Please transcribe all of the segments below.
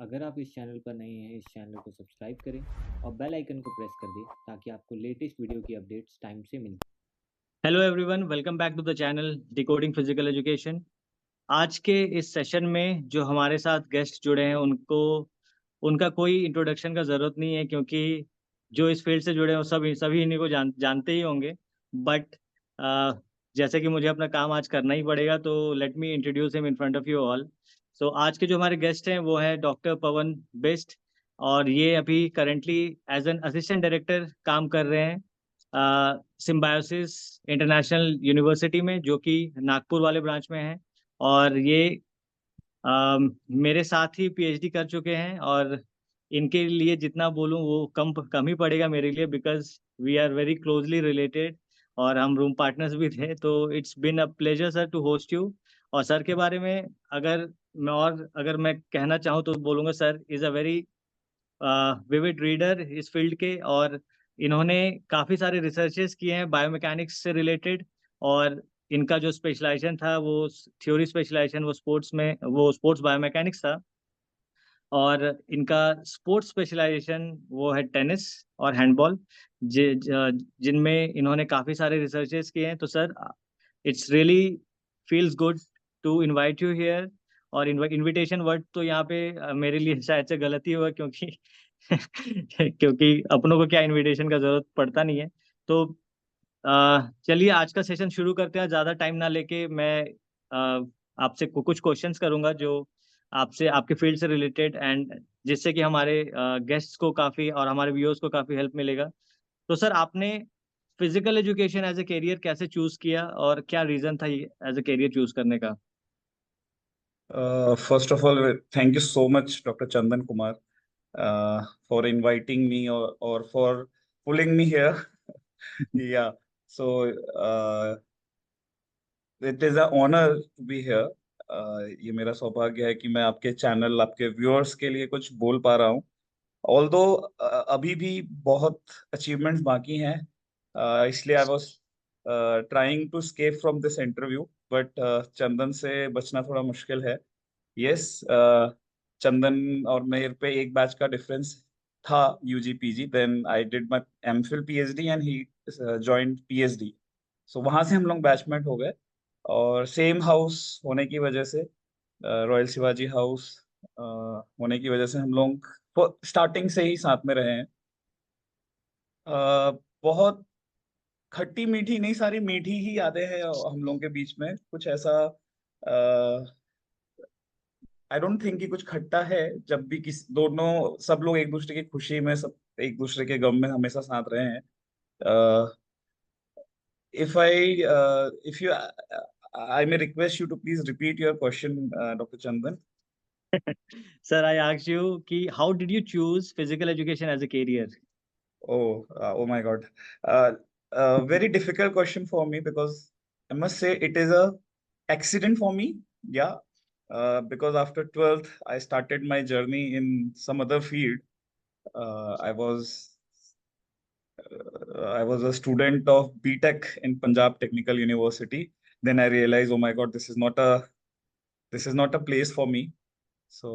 अगर आप इस चैनल पर नए हैं, इस चैनल को सब्सक्राइब करें और बेल आइकन को प्रेस कर दें ताकि आपको लेटेस्ट वीडियो की अपडेट्स टाइम से मिलें। Hello everyone, welcome back to the channel decoding physical education. आज के इस सेशन में जो हमारे साथ गेस्ट जुड़े हैं उनको उनका कोई इंट्रोडक्शन का ज़रूरत नहीं है, क्योंकि जो इस फील्ड से जुड़े हैं वो सभी इन्हीं को जानते ही होंगे। बट जैसे कि मुझे अपना काम आज करना ही पड़ेगा, तो let me introduce him in front of you all. So आज के जो हमारे गेस्ट हैं वो है डॉक्टर पवन बिस्ट, और ये अभी currently as an assistant director काम कर रहे हैं सिम्बायोसिस इंटरनेशनल यूनिवर्सिटी में, जो कि नागपुर वाले ब्रांच में है। और ये मेरे साथ ही पीएचडी कर चुके हैं, और इनके लिए जितना बोलूं वो कम कम ही पड़ेगा मेरे लिए, because we are very closely related और हम रूम पार्टनर्स भी थे। तो it's been a pleasure sir to host you. और सर के बारे में अगर मैं कहना चाहूँ तो बोलूँगा sir is a very vivid reader इस फील्ड के, और इन्होंने काफ़ी सारे रिसर्चेस किए हैं बायोमैकेनिक्स से रिलेटेड। और इनका जो स्पेशलाइजेशन था वो थ्योरी स्पेशलाइजेशन वो स्पोर्ट्स बायोमैकेनिक्स था। और इनका स्पोर्ट्स स्पेशलाइजेशन वो है टेनिस और हैंडबॉल, जिनमें इन्होंने काफ़ी सारे रिसर्चेस किए हैं। तो sir it's really feels good to invite you here. और इनविटेशन वर्ड तो यहाँ पे मेरे लिए शायद से गलती हुआ, क्योंकि क्योंकि अपनों को क्या इनविटेशन का जरूरत पड़ता नहीं है। तो चलिए आज का सेशन शुरू करते हैं। ज़्यादा टाइम ना लेके मैं आपसे कुछ क्वेश्चंस करूंगा जो आपसे आपके फील्ड से रिलेटेड, एंड जिससे कि हमारे गेस्ट्स को काफ़ी और हमारे व्यूअर्स को काफ़ी हेल्प मिलेगा। तो सर आपने physical education as a career कैसे चूज किया, और क्या रीज़न था ये एज ए करियर चूज करने का? First of all, thank you so much, Dr. Chandan Kumar, for inviting me or for pulling me here. Yeah, so it is an honor to be here. ये मेरा सौभाग्य है कि मैं आपके channel, आपके व्यूअर्स के लिए कुछ बोल पा रहा हूँ। ऑल्दो अभी भी बहुत अचीवमेंट्स बाकी हैं, इसलिए I was trying to escape from this interview, but Chandan से बचना थोड़ा मुश्किल है। यस, चंदन और मेरे पे एक बैच का डिफरेंस था, UG PG. Then I did my MPhil PhD and he joined PhD. So वहां से हम लोग बैचमेट हो गए, और सेम हाउस होने की वजह से, रॉयल शिवाजी हाउस होने की वजह से हम लोग स्टार्टिंग से ही साथ में रहे हैं। बहुत खट्टी मीठी नहीं, सारी मीठी ही यादें हैं हम लोगों के बीच में। कुछ ऐसा आई डोंट थिंक कि कुछ खट्टा है। जब भी किसी दोनों सब लोग एक दूसरे की खुशी में, सब एक दूसरे के गम में हमेशा साथ रहे हैं। If you I may request you to please repeat your question, Dr. Chandan. Sir I asked you कि how did you choose physical education as a career? Oh my God. Very difficult question for me, because I must say it is a accident for me. Yeah. Because after 12th, I started my journey in some other field. I was a student of BTech in Punjab Technical University. Then I realized, oh my God, this is not a place for me. So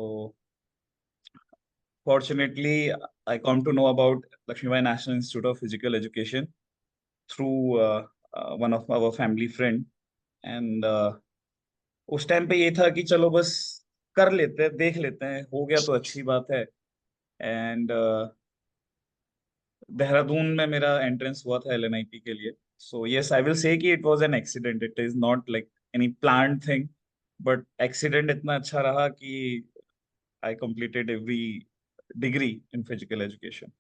fortunately, I come to know about Lakshmibai National Institute of Physical Education through one of our family friend. And उस time पे ये था कि चलो बस कर लेते हैं, देख लेते हैं, हो गया तो अच्छी बात है। एंड देहरादून में मेरा एंट्रेंस हुआ था एलएनआईपी के लिए। So yes, I will say कि it was an accident, it is not like any planned thing, but accident इतना अच्छा रहा कि I completed every degree in physical education.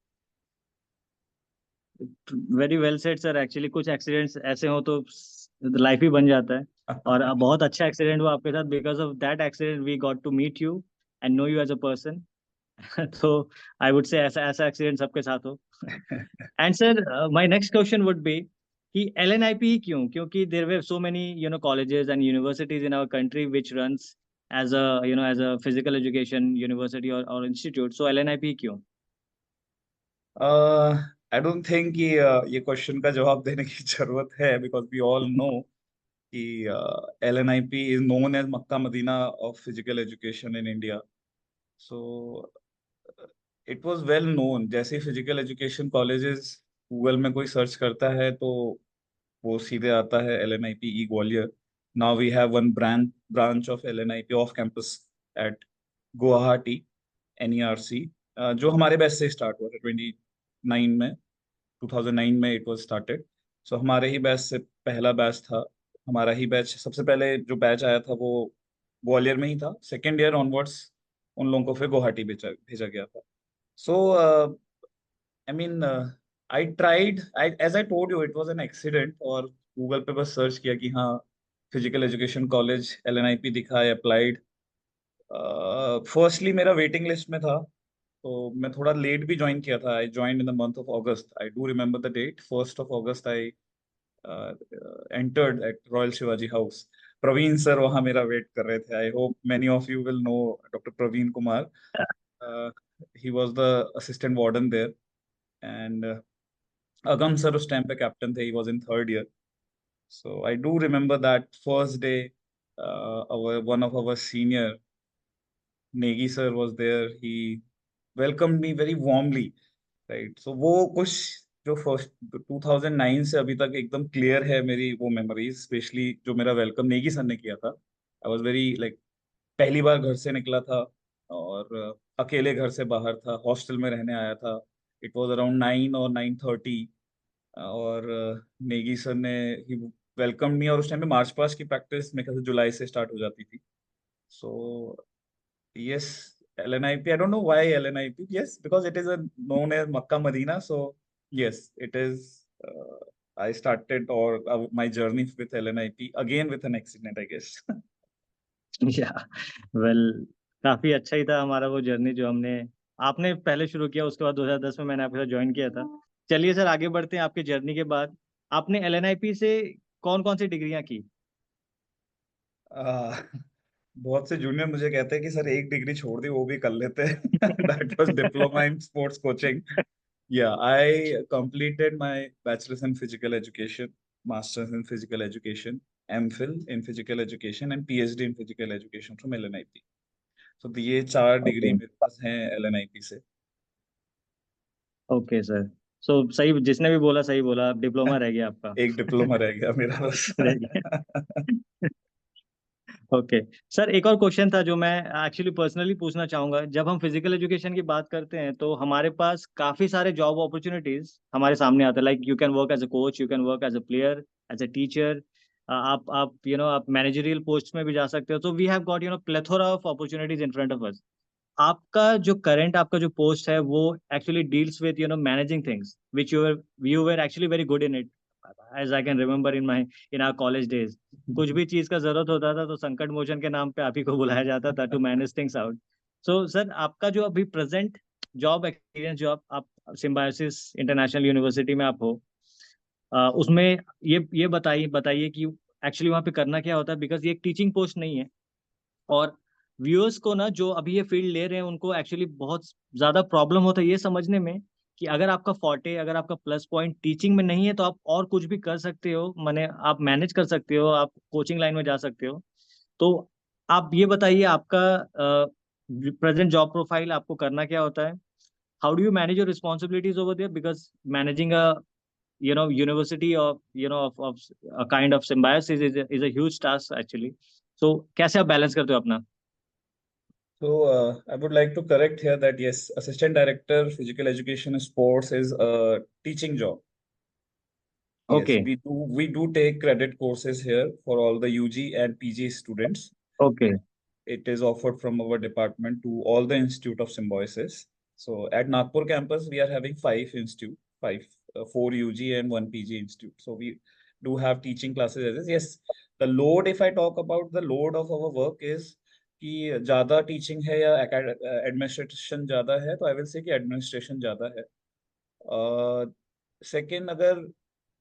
Very well said sir. Actually कुछ एक्सीडेंट्स ऐसे हो तो life ही बन जाता है, और अब बहुत अच्छा एक्सीडेंट हुआ आपके साथ। Because of that accident we got to meet you and know you as a person. तो आई वुड से ऐसा ऐसा एक्सीडेंट सबके साथ हो। And sir my next question would be कि एलएनआईपी ही क्यों? क्योंकि there were so many colleges and universities in our country which runs as a physical education university और इंस्टीट्यूट। सो एलएनआईपी क्यों? आई डोंट थिंक कि ये question का जवाब देने की जरूरत है, बिकॉज वी ऑल नो कि LNIP is known as Mecca Medina of physical education in India. So it was well known, जैसे फिजिकल एजुकेशन कॉलेजेस गूगल में कोई सर्च करता है तो वो सीधे आता है LNIP ई Gwalior. Now we have one branch of LNIP of campus at Guwahati, NERC, जो हमारे बैच से स्टार्ट हुआ था 29 में, 2009 में इट वाज स्टार्टेड. सो हमारे ही बैच से पहला बैच था. हमारा ही बैच, सबसे पहले जो बैच आया था वो ग्वालियर में ही था. सेकेंड ईयर ऑनवर्ड्स उन लोगों को फिर गुवाहाटी भेजा भेजा गया था. So I mean I tried, as I told you, it was an accident. और गूगल पे बस सर्च किया कि हाँ फिजिकल एजुकेशन कॉलेज LNIP दिखा, आई अप्लाइड. फर्स्टली मेरा वेटिंग लिस्ट में था, तो मैं थोड़ा लेट भी ज्वाइन किया था. I join in the month of August. I do remember the date, 1 August. I entered at Royal Shivaji House. Praveen sir वहाँ मेरा वेट कर रहे थे. I hope many of you will know doctor Praveen Kumar. He was the assistant warden there. And Agam sir उस time पे captain थे. He was in third year. So I do remember that first day, one of our senior Negi sir was there. He welcomed me very warmly, right. So वो कुछ जो first 2009 से अभी तक एकदम क्लियर है मेरी वो मेमोरीज, स्पेशली जो मेरा वेलकम नेगी सर ने किया था. आई वाज वेरी लाइक, पहली बार घर से निकला था और अकेले घर से बाहर था, हॉस्टल में रहने आया था. इट वाज अराउंड 9 और 9:30. और नेगी सर ने ही वेलकम मी. और उस टाइम पे मार्च पास्ट की प्रैक्टिस मेरे ख्याल से जुलाई से स्टार्ट हो जाती थी. सो yes, LNIP. I don't know why LNIP. Yes, because it is a known as Makkah Medina. So yes, it is. I started or my journey with LNIP again with an accident, I guess. या well, काफी अच्छा ही था हमारा वो journey जो हमने, आपने पहले शुरू किया, उसके बाद 2010 में मैंने आपके साथ ज्वाइन किया था. चलिए सर, आगे बढ़ते हैं. आपके जर्नी के बाद आपने LNIP से कौन कौन सी डिग्रियां की? uh, बहुत से जूनियर मुझे कहते हैं कि सर एक डिग्री छोड़ दी, वो भी कर लेते हैं. That was diploma in sports coaching. Yeah, I completed my bachelor's in physical education, master's in physical education, MPhil in physical education and PhD in physical education from LNIP. So ये 4 degree okay. मेरे पास हैं LNIP से. Okay sir. सो सही, जिसने भी बोला सही बोला, डिप्लोमा रह गया आपका. एक डिप्लोमा रह गया मेरा बस. रह गया. ओके सर, एक और क्वेश्चन था जो मैं एक्चुअली पर्सनली पूछना चाहूंगा. जब हम फिजिकल एजुकेशन की बात करते हैं तो हमारे पास काफी सारे जॉब अपॉर्चुनिटीज हमारे सामने आते हैं. Like you can work as a coach, you can work as a player, as a teacher. आप आप मैनेजरियल पोस्ट में भी जा सकते हो. तो we have got plethora of opportunities in front of us. आपका जो करंट आपका जो पोस्ट है वो actually deals with managing things which you were actually very good in it. As I can remember in our college days, कुछ भी चीज का जरूरत होता था तो संकट मोचन के नाम पे आप ही को बुलाया जाता था to manage things out. So sir, आपका जो अभी प्रेजेंट जॉब एक्सपीरियंस, जो आप सिम्बायोसिस इंटरनेशनल यूनिवर्सिटी में आप हो, उसमें ये बताइए बताइए कि एक्चुअली वहाँ पे करना क्या होता है. बिकॉज ये एक टीचिंग पोस्ट नहीं है. और व्यूअर्स को ना, जो अभी ये फील्ड ले रहे हैं, उनको एक्चुअली बहुत ज्यादा प्रॉब्लम होता है ये समझने में कि अगर आपका फोर्टे, अगर आपका प्लस पॉइंट टीचिंग में नहीं है तो आप और कुछ भी कर सकते हो. माने आप मैनेज कर सकते हो, आप कोचिंग लाइन में जा सकते हो. तो आप ये बताइए, आपका प्रेजेंट जॉब प्रोफाइल, आपको करना क्या होता है? How do you manage your responsibilities over there? Because managing a university of of a kind of symbiosis is a huge task actually. So कैसे आप बैलेंस करते हो अपना? So I would like to correct here that yes, assistant director physical education and sports is a teaching job. Yes, okay. we do take credit courses here for all the UG and PG students. Okay. It is offered from our department to all the Institute of Symbiosis. So at Nagpur campus, we are having 4 UG and 1 PG institute. So we do have teaching classes as this. Yes, the load, if I talk about the load of our work is कि ज्यादा teaching है या administration ज्यादा है, तो I will say कि administration ज्यादा है. सेकंड, अगर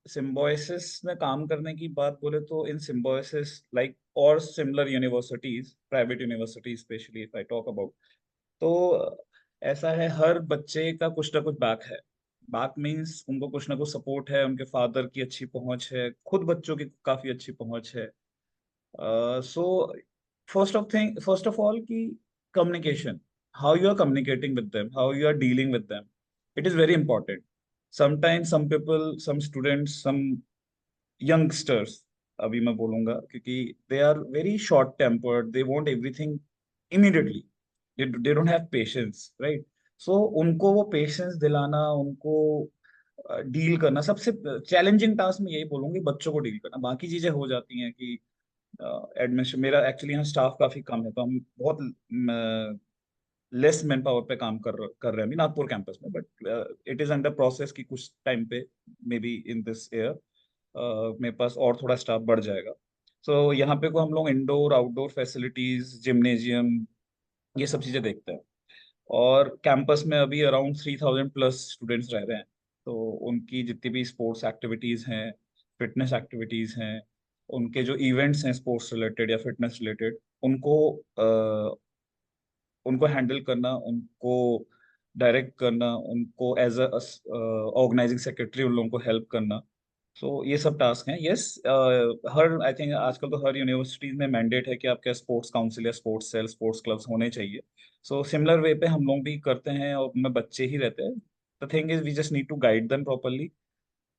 सिम्बोयसिस में काम करने की बात बोले तो इन सिम्बोयसिस लाइक और similar universities, private universities specially if I talk about, तो ऐसा है हर बच्चे का कुछ ना कुछ बैक है. बैक मीन्स उनको कुछ ना कुछ सपोर्ट है, उनके फादर की अच्छी पहुंच है, खुद बच्चों की काफी अच्छी पहुंच है. सो फर्स्ट ऑफ ऑल की communication, how you are communicating with them, how you are dealing with them. It is very important. Sometimes some people, some students, some youngsters, अभी मैं बोलूंगा, क्योंकि they are very short tempered, they want everything immediately, they don't have patience, right? So उनको वो patience दिलाना, उनको deal करना, सबसे चैलेंजिंग टास्क मैं यही बोलूंगी, बच्चों को डील करना। बाकी चीजें हो जाती हैं कि एडमिशन, मेरा एक्चुअली यहाँ स्टाफ काफी कम है, तो हम बहुत लेस मैन पावर पे काम कर रहे हैं अभी नागपुर कैंपस में, but it is under process कि कुछ टाइम पे may be in this year मेरे पास और थोड़ा स्टाफ बढ़ जाएगा। सो यहाँ पे को हम लोग इंडोर आउटडोर फैसिलिटीज, जिम्नेजियम, ये सब चीजें देखते हैं। और कैंपस में अभी अराउंड 3000 प्लस स्टूडेंट्स रह रहे हैं, तो उनकी जितनी भी स्पोर्ट्स एक्टिविटीज हैं, फिटनेस एक्टिविटीज हैं, उनके जो इवेंट्स हैं स्पोर्ट्स रिलेटेड या फिटनेस रिलेटेड, उनको उनको हैंडल करना, उनको डायरेक्ट करना, उनको एज अ ऑर्गेनाइजिंग सेक्रेटरी उन लोगों को हेल्प करना। सो ये सब टास्क हैं। यस, हर आई थिंक आजकल तो हर यूनिवर्सिटीज में मैंडेट है कि आपके स्पोर्ट्स काउंसिल या स्पोर्ट्स सेल, स्पोर्ट्स क्लब्स होने चाहिए। सो सिमिलर वे पे हम लोग भी करते हैं, और उनमें बच्चे ही रहते हैं। The thing is we just need to guide them properly.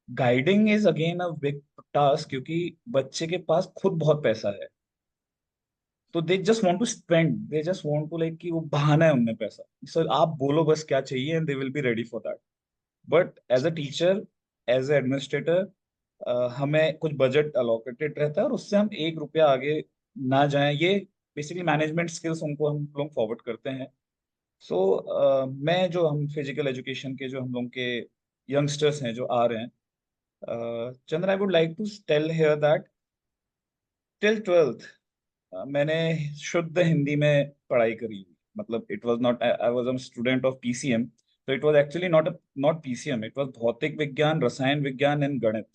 Guiding is again a big task, क्योंकि बच्चे के पास खुद बहुत पैसा है, तो they just want to spend, they just want to like कि वो बहाना है उनमें पैसा। सर आप बोलो बस क्या चाहिए, and they will be ready for that. But as a teacher, as a administrator, हमें कुछ बजट अलोकेटेड रहता है, और उससे हम 1 रुपया आगे ना जाएं। ये बेसिकली मैनेजमेंट स्किल्स उनको हम लोग फॉरवर्ड करते हैं। सो मैं जो हम फिजिकल एजुकेशन के जो हम लोग के यंगस्टर्स हैं जो आ रहे हैं, Chandra, I would like to tell here that till 12th मैंने शुद्ध हिंदी में पढ़ाई करी हुई। मतलब it was not, I was a student of PCM, तो it was actually not PCM, it was भौतिक विज्ञान, रसायन विज्ञान एंड गणित,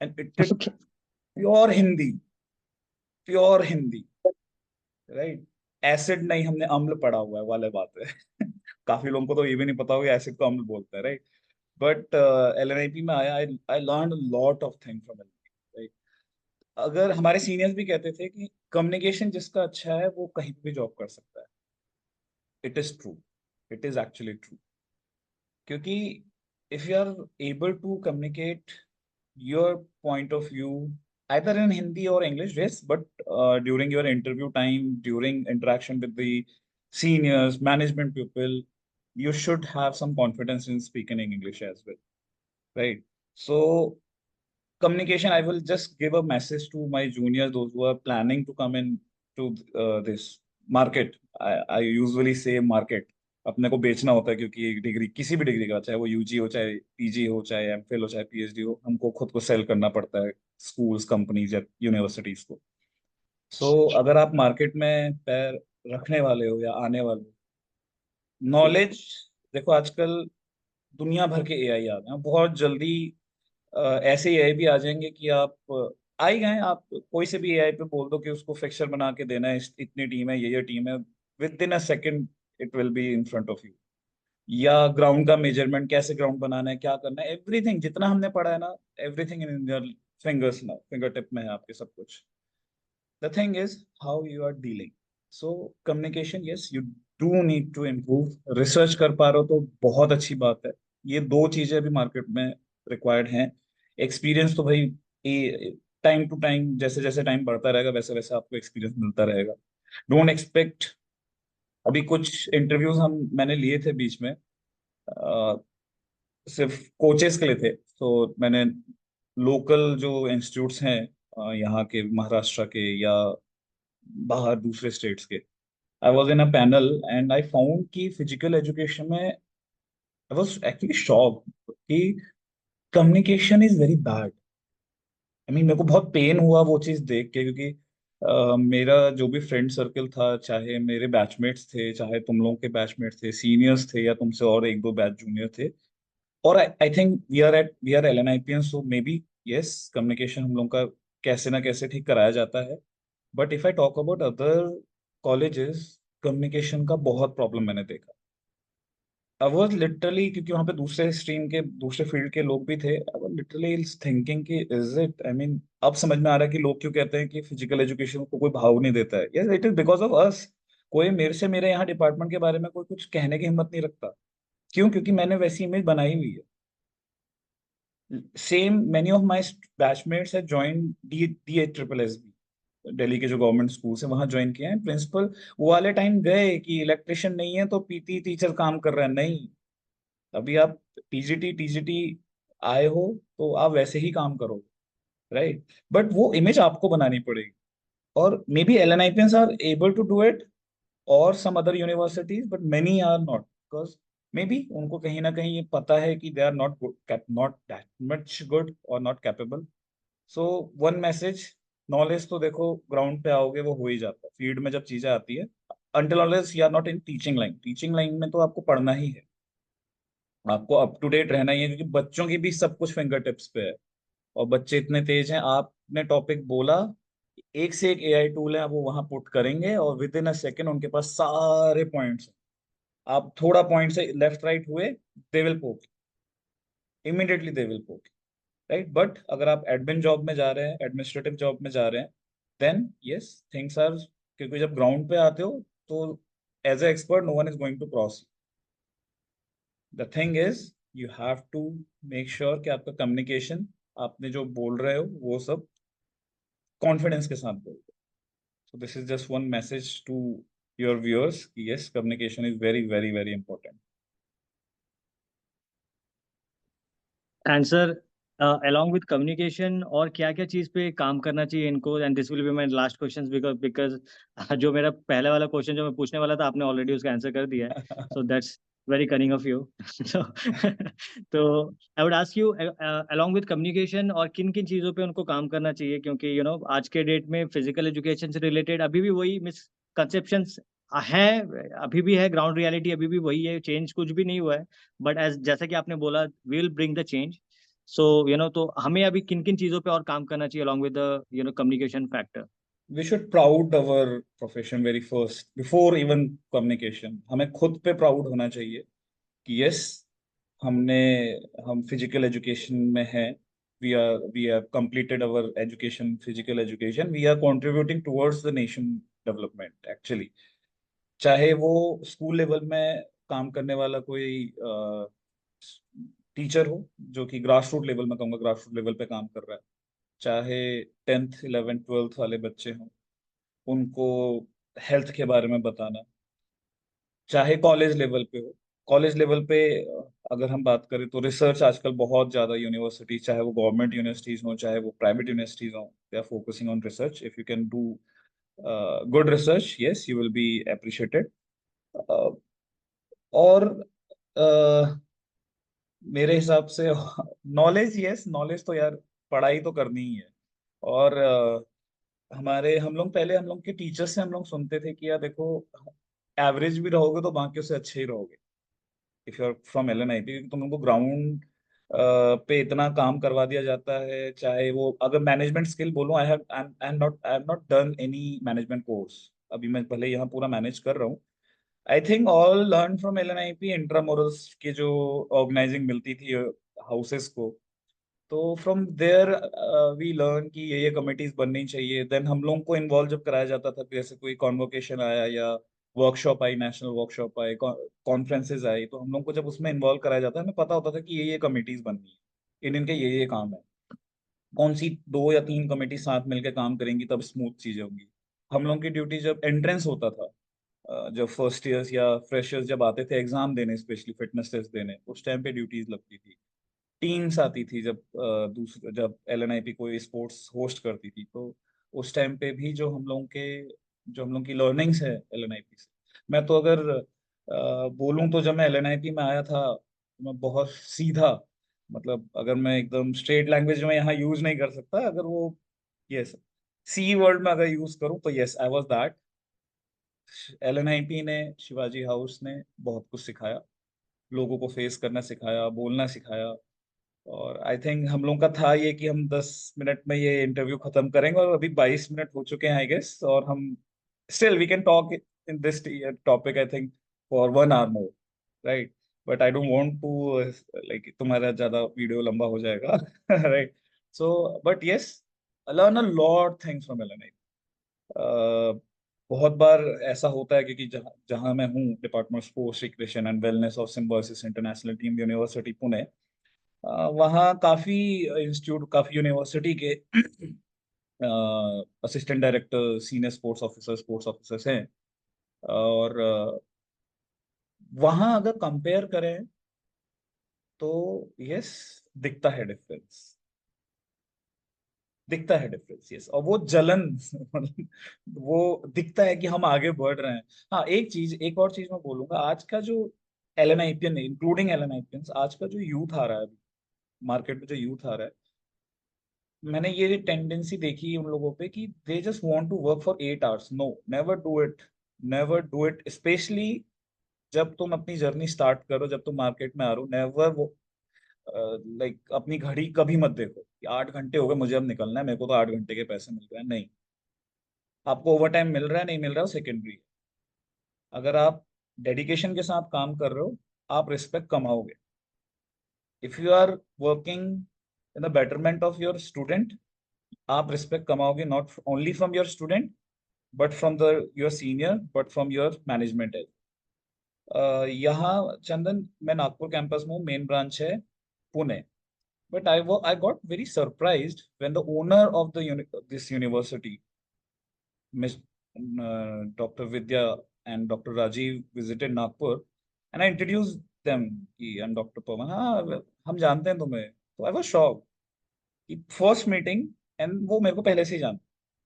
and it is pure Hindi, pure Hindi, right? Acid नहीं, हमने अम्ल पढ़ा हुआ है, वाले बात है। काफी लोगों को तो ये भी नहीं पता होगा एसिड को अम्ल बोलते हैं, राइट? बट एलएनआईपी में आया, I I learn lot of thing from LNIP. अगर हमारे सीनियर्स भी कहते थे कि कम्युनिकेशन जिसका अच्छा है वो कहीं पे भी जॉब कर सकता है। It is true, it is actually true, क्योंकि if you are able to communicate your point of view either in Hindi or English, yes, but during your interview time, during interaction with the seniors, management people, you should have some confidence in speaking English as well, right? So communication, I will just give a message to my juniors, those who are planning to come in to this market. I usually say market, अपने को बेचना होता है, क्योंकि एक degree, किसी भी degree का, चाहे वो यूजी हो, चाहे पीजी हो, चाहे एमफिल हो, चाहे पीएचडी हो, हमको खुद को सेल करना पड़ता है स्कूल्स, कंपनीज या यूनिवर्सिटीज को। सो अगर आप मार्केट में पैर रखने वाले हो या आने वाले हो, नॉलेज, देखो आजकल दुनिया भर के एआई आ गए हैं बहुत जल्दी। ऐसे एआई भी आ जाएंगे कि आप आ ही गए, आप कोई से भी एआई पे बोल दो कि उसको फिक्सर बना के देना है, इतनी टीम है, ये टीम है, with in a second it will be in front of you. या ग्राउंड का मेजरमेंट, कैसे ग्राउंड बनाना है, क्या करना है, एवरीथिंग जितना हमने पढ़ा है ना, everything in your fingers now, finger tip में है आपके सब कुछ। The thing is how you are dealing. So communication, yes, you do need to improve. Research कर पा रहे हो तो बहुत अच्छी बात है। ये दो चीजें अभी मार्केट में रिक्वायर्ड हैं। एक्सपीरियंस तो भाई टाइम टू टाइम, जैसे जैसे टाइम बढ़ता रहेगा वैसे वैसे आपको एक्सपीरियंस मिलता रहेगा। Don't expect. अभी कुछ इंटरव्यूज मैंने लिए थे बीच में, सिर्फ कोचेस के लिए थे, तो मैंने लोकल जो इंस्टीट्यूट्स हैं यहाँ के, महाराष्ट्र के या बाहर दूसरे स्टेट्स के, I was in a panel and I found कि फिजिकल एजुकेशन में आई वॉज एक्चुअली शॉक कि communication is very bad. I mean मेरे को बहुत पेन हुआ वो चीज़ देख के, क्योंकि मेरा जो भी फ्रेंड सर्कल था, चाहे मेरे बैचमेट्स थे, चाहे तुम लोगों के बैचमेट्स थे, सीनियर्स थे, या तुमसे और एक दो बैच जूनियर थे, और I think we are LNIPian, so maybe yes, communication हम लोग का कैसे ना कैसे ठीक कराया जाता है। But if I talk about other colleges, communication का बहुत प्रॉब्लम मैंने देखा। आई वाज लिटरली, क्योंकि वहाँ पे दूसरे स्ट्रीम के, दूसरे फील्ड के लोग भी थे, आई वाज लिटरली थिंकिंग कि इज इट, आई मीन अब समझ में आ रहा है कि लोग क्यों कहते हैं कि फिजिकल एजुकेशन को कोई भाव नहीं देता है। Yes, it is because of us. कोई मेरे से मेरे यहाँ डिपार्टमेंट के बारे में कोई कुछ कहने की हिम्मत नहीं रखता। क्यों? क्योंकि मैंने वैसी इमेज बनाई हुई है। Same many of my batchmates है join D triple S B, Delhi के जो गवर्नमेंट स्कूल है वहां ज्वाइन किए हैं। प्रिंसिपल वो वाले टाइम गए कि इलेक्ट्रिशियन नहीं है तो पीटी टीचर काम कर रहे हैं, नहीं। अभी आप पीजीटी टीजीटी आए हो तो आप वैसे ही काम करो, राइट? बट वो इमेज आपको बनानी पड़ेगी। और maybe LNIPians are able to do it, और some other universities, but many are not, because maybe उनको कहीं ना कहीं ये पता है कि they are not good, not that much good और not capable. So one message, knowledge तो देखो ग्राउंड पे आओगे वो हो ही जाता है, फील्ड में जब चीजें आती है। Until unless you are not in teaching line, teaching line में तो आपको पढ़ना ही है, आपको अप टू डेट रहना ही है, क्योंकि बच्चों की भी सब कुछ फिंगर टिप्स पे है। और बच्चे इतने तेज हैं, आपने टॉपिक बोला, एक से एक AI टूल है, वो वहां पुट करेंगे और विद इन अ सेकेंड उनके पास सारे पॉइंट्स। आप थोड़ा पॉइंट से लेफ्ट राइट हुए, दे विल पोक, इमीडिएटली दे विल पोक, राइट? बट अगर आप एडमिन जॉब में जा रहे हैं, एडमिनिस्ट्रेटिव जॉब में जा रहे हैं, देन यस थिंग्स आर, क्योंकि जब ग्राउंड पे आते हो तो as a expert no one is going to cross. The thing is you have to make sure कि आपका कम्युनिकेशन, आपने जो बोल रहे हो वो सब कॉन्फिडेंस के साथ बोलो। So this is just one message to your viewers कि yes, communication is very very very important. Answer along with communication और क्या क्या चीज़ पे काम करना चाहिए इनको, and this will be my last question, because जो मेरा पहले वाला क्वेश्चन जो मैं पूछने वाला था आपने ऑलरेडी उसका आंसर कर दिया है, so that's very cunning of you. तो I would ask you along with communication और किन किन चीज़ों पे उनको काम करना चाहिए, क्योंकि यू नो आज के डेट में फिजिकल एजुकेशन से रिलेटेड अभी भी वही मिसकंसेप्शंस है, अभी भी है, ग्राउंड रियलिटी अभी भी वही है, चेंज कुछ भी नहीं हुआ है। बट एज जैसा कि आपने बोला, we will bring the change. So you know, तो हमें अभी किन किन चीजों पे और काम करना चाहिए along with the communication factor? We should proud our profession very first before even communication. हमें खुद पे प्राउड होना चाहिए कि यस, हमने हम फिजिकल एजुकेशन में हैं, we are completed our education, physical education, we are contributing towards the nation development actually. चाहे वो स्कूल लेवल में काम करने वाला कोई टीचर हो जो कि ग्रास रूट लेवल में, कहूँगा ग्रास रूट लेवल पे काम कर रहा है, चाहे 10th 11th 12th वाले बच्चे हों, उनको हेल्थ के बारे में बताना, चाहे कॉलेज लेवल पे हो। कॉलेज लेवल पे अगर हम बात करें तो रिसर्च आजकल बहुत ज्यादा यूनिवर्सिटी, चाहे वो गवर्नमेंट यूनिवर्सिटीज हो चाहे वो प्राइवेट यूनिवर्सिटीज हो, they are focusing on research. If you can do good research, yes you will be appreciated. और uh, मेरे हिसाब से नॉलेज, यस नॉलेज तो यार पढ़ाई तो करनी ही है। और हमारे हम लोग के टीचर से हम लोग सुनते थे कि यार देखो, एवरेज भी रहोगे तो बाकियों से अच्छे ही रहोगे if you are from LNIP, क्योंकि तुम लोग को ग्राउंड पे इतना काम करवा दिया जाता है। चाहे वो अगर मैनेजमेंट स्किल बोलूं, I have not done any management course. अभी मैं भले यहाँ पूरा मैनेज कर रहा हूँ। I think all learn from LNIP, इंट्रामोरल्स की जो ऑर्गेनाइजिंग मिलती थी हाउसेस को, तो फ्रॉम देयर वी लर्न कि ये कमिटीज बननी चाहिए। देन हम लोग को इन्वॉल्व जब कराया जाता था, जैसे कोई कॉन्वोकेशन आया या वर्कशॉप आई, नेशनल वर्कशॉप आए, कॉन्फ्रेंसेज आई, तो हम लोग को जब उसमें इन्वॉल्व कराया जाता है, हमें पता होता था कि ये कमिटीज बननी है, इनके ये काम है। कौन सी 2 या 3 कमेटी साथ मिलकर काम करेंगी तब स्मूथ चीजें होंगी। हम लोग की ड्यूटी जब एंट्रेंस होता था, जब फर्स्ट ईयर्स या फ्रेशर्स जब आते थे एग्जाम देने, स्पेशली फिटनेस टेस्ट देने, उस टाइम पे ड्यूटीज लगती थी। टीम्स आती थी जब दूसरे, जब LNIP कोई स्पोर्ट्स होस्ट करती थी, तो उस टाइम पे भी जो हम लोग की लर्निंग्स है LNIP से। मैं तो अगर बोलूं तो जब मैं LNIP में आया था, मैं बहुत सीधा, मतलब अगर मैं एकदम स्ट्रेट लैंग्वेज में यहाँ यूज नहीं कर सकता, अगर वो यस सी वर्ड में अगर यूज करूं तो yes I was that. LNIP ने, शिवाजी हाउस ने बहुत कुछ सिखाया, लोगों को फेस करना सिखाया, बोलना सिखाया। और आई थिंक हम लोग का था ये कि हम 10 मिनट में ये इंटरव्यू खत्म करेंगे, और अभी 22 मिनट हो चुके हैं आई गेस, और हम still we can talk in this topic I think for 1 hour more, right? But I don't want to like तुम्हारा ज्यादा वीडियो लंबा हो जाएगा। Right? So but yes, learn a lot things from LNI। बहुत बार ऐसा होता है क्योंकि जहाँ जहाँ मैं हूँ, department of sports recreation and wellness of symbiosis international team university Pune, वहाँ काफी इंस्टीट्यूट, काफी यूनिवर्सिटी के assistant director, senior sports officers हैं। और वहाँ अगर कंपेयर करें तो यस, दिखता है डिफरेंस, दिखता है डिफरेंस, यस। और वो जलन वो दिखता है कि हम आगे बढ़ रहे हैं। हाँ, एक और चीज मैं बोलूंगा, आज का जो एलएनआईपीएन, इंक्लूडिंग एलएनआईपीएन, आज का जो यूथ आ रहा है, मार्केट में जो यूथ आ रहा है, मैंने ये टेंडेंसी देखी है उन लोगों पे कि they just want to work for 8 hours. No, never do it, never do it. Specially जब तुम अपनी जर्नी स्टार्ट करो, जब तुम मार्केट में आ रहे हो, नेवर वो लाइक अपनी घड़ी कभी मत देखो कि 8 घंटे हो गए, मुझे अब निकलना है, मेरे को तो 8 घंटे के पैसे मिल रहे हैं। नहीं, आपको ओवर टाइम मिल रहा है नहीं मिल रहा है सेकेंडरी। अगर आप डेडिकेशन के साथ काम कर रहे हो, आप रिस्पेक्ट कमाओगे। If you are working in the betterment of your student, आप रिस्पेक्ट कमाओगे, not only from your student but from the your senior, but from your management as. यहाँ चंदन, मैं नागपुर कैंपस में हूँ, मेन ब्रांच है Pune. But I got very surprised when the owner of this university, Miss Dr. Vidya and Dr. Rajiv, visited Nagpur, and I introduced them कि I'm Dr. Pawan. हाँ, हम जानते हैं तुम्हें। तो I was shocked कि first meeting, and वो मेरे को पहले से ही जानते।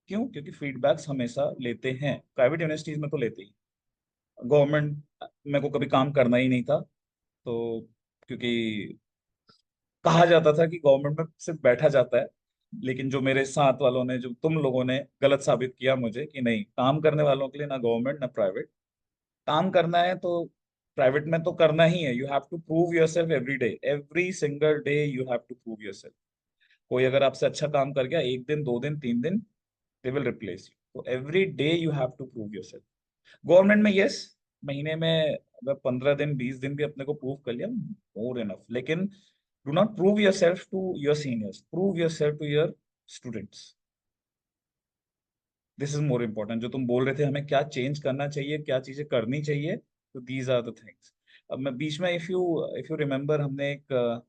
क्यों? क्योंकि फीडबैक्स हमेशा लेते हैं, प्राइवेट यूनिवर्सिटीज में तो लेते ही। गवर्नमेंट मेरे को कभी काम करना ही नहीं था, तो क्योंकि कहा जाता था कि गवर्नमेंट में सिर्फ बैठा जाता है। लेकिन जो मेरे साथ वालों ने, जो तुम लोगों ने गलत साबित किया मुझे कि नहीं, काम करने वालों के लिए ना गवर्नमेंट ना प्राइवेट। काम करना है तो प्राइवेट में तो करना ही है। You have to prove yourself every day, every single day you have to prove yourself. कोई अगर आपसे अच्छा काम कर गया, 1 दिन 2 दिन 3 दिन, दे विल रिप्लेस यू। तो every day you have to prove yourself. Government में यस, महीने में अगर 15 दिन 20 दिन भी अपने को प्रूव कर लिया, मोर इनफ। लेकिन do not prove yourself to your seniors, prove yourself to your students. This is more important। जो तुम बोल रहे थे हमें क्या चेंज करना चाहिए, क्या चीजें करनी चाहिए, तो these are the things। अब मैं बीच में, इफ यू रिमेम्बर, हमने एक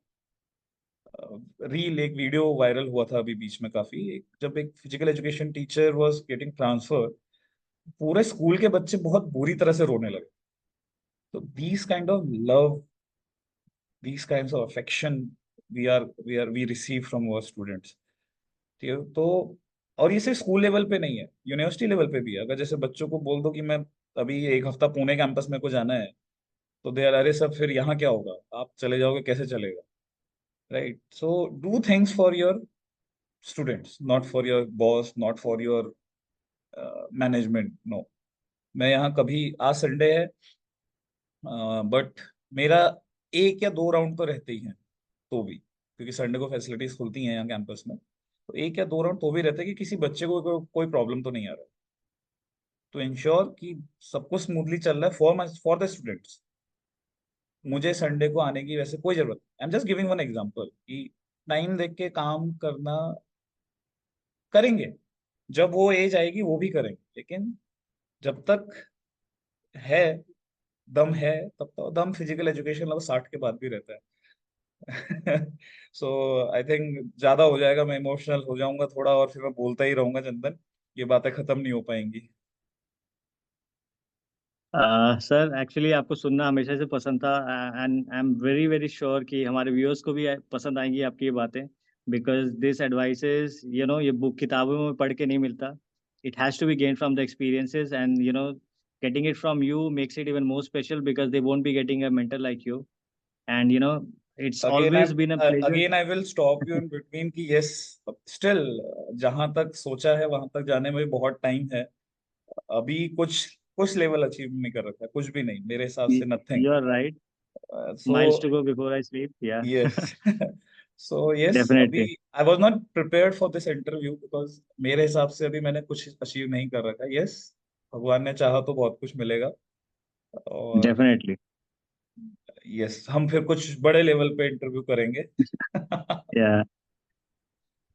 रील, एक वीडियो वायरल हुआ था अभी बीच में काफी, जब एक physical education teacher was getting transfer, पूरे स्कूल के बच्चे बहुत बुरी तरह से रोने लगे। तो these kind of love, these kinds of affection we receive from our students। ठीक है, तो और ये सिर्फ स्कूल लेवल पे नहीं है, यूनिवर्सिटी लेवल पे भी है। अगर जैसे बच्चों को बोल दो कि मैं अभी 1 हफ्ता पुणे कैंपस में को जाना है, तो दे आर, अरे सर फिर यहाँ क्या होगा, आप चले जाओगे, कैसे चलेगा? Right. So do things for your students, not for your boss, not for your management. No, मैं यहाँ कभी, आज संडे है बट मेरा 1 या 2 राउंड तो रहते ही हैं, तो भी क्योंकि संडे को फैसिलिटीज खुलती हैं यहाँ कैंपस में, तो 1 या 2 राउंड तो भी रहते हैं कि किसी बच्चे को कोई प्रॉब्लम तो नहीं आ रहा है। तो इंश्योर कि सब कुछ स्मूथली चल रहा है फॉर द स्टूडेंट्स। मुझे संडे को आने की वैसे कोई जरूरत, I am just giving one example कि टाइम देख के काम करना, करेंगे। जब वो एज आएगी वो भी करेंगे, लेकिन जब तक है, दम है, तब तो दम फिजिकल एजुकेशन लगभग 60 के बाद भी रहता है। सो आई थिंक ज्यादा हो जाएगा, मैं इमोशनल हो जाऊंगा थोड़ा, और फिर मैं बोलता ही रहूंगा चंदन, ये बातें खत्म नहीं हो पाएंगी। सर एक्चुअली आपको सुनना हमेशा से पसंद था, and I am very very sure कि हमारे व्यूअर्स को भी पसंद आएंगी आपकी ये बातें, बिकॉज दिस एडवाइसेस ये बुक किताबों में पढ़ के नहीं मिलता। It has to be gain from the experiences, and getting it from you makes it even more special because they won't be getting a mentor like you. And it's again always been a pleasure. I will stop you in between कि yes, still जहां तक सोचा है वहां तक जाने में भी बहुत टाइम है। अभी कुछ कुछ लेवल अचीव नहीं कर रखा है, कुछ भी नहीं मेरे हिसाब से, nothing. You're right. So Miles to go before I sleep. Yeah. Yes, so yes, अभी Definitely. I was not prepared for this interview because मेरे हिसाब से अभी मैंने कुछ अचीव नहीं कर रखा है। यस, भगवान ने चाहा तो बहुत कुछ मिलेगा। और Definitely. यस, हम फिर कुछ बड़े लेवल पे इंटरव्यू करेंगे। Yeah.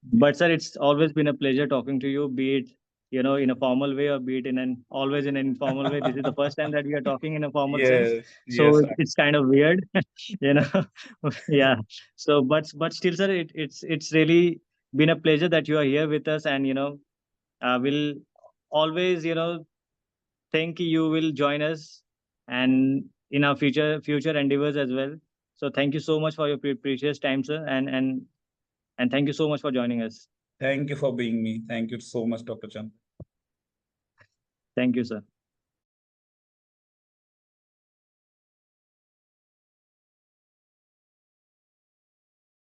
But sir, it's always been a pleasure talking to you, be it in a formal way, or be it always in an informal way. This is the first time that we are talking in a formal sense, Yes, so yes, it's kind of weird, you know. Yeah. So, but still, sir, it's really been a pleasure that you are here with us, and we'll always think you will join us, and in our future endeavors as well. So, thank you so much for your precious time, sir, and thank you so much for joining us. thank you for being me. Thank you so much, Dr. Chand. Thank you, sir.